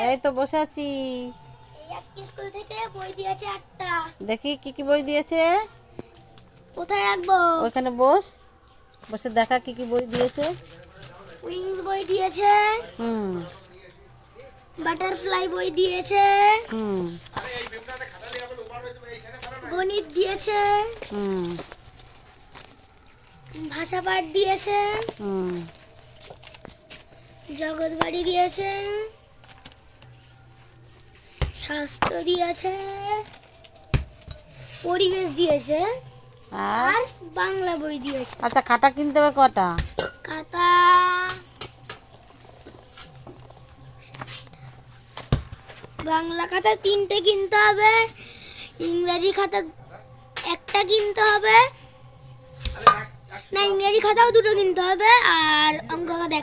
এই তো বসে আছি। এই আজকে স্কুল থেকে বই দিয়েছে একটা। দেখি কি কি বই দিয়েছে। কোথায় রাখবো? ওখানে বস, বসে দেখা কি কি বই দিয়েছে। উইংস বই দিয়েছে, হুম বাটারফ্লাই বই দিয়েছে, হুম গণিত দিয়েছে, হুম ভাষা পাঠ দিয়েছে, হুম জগৎবাড়ি দিয়েছে, স্বাস্থ্য দিয়েছে, পরিবেশ দিয়েছে আর আর বাংলা বই দিয়েছে। আচ্ছা, খাতা কিনতে হবে কটা? খাতা বাংলা খাতা 3টে কিনতে হবে, ইংরেজি খাতা একটা কিনতে হবে, না ইংরেজি খাতাও 2টো কিনতে হবে, আর অঙ্ক খাতা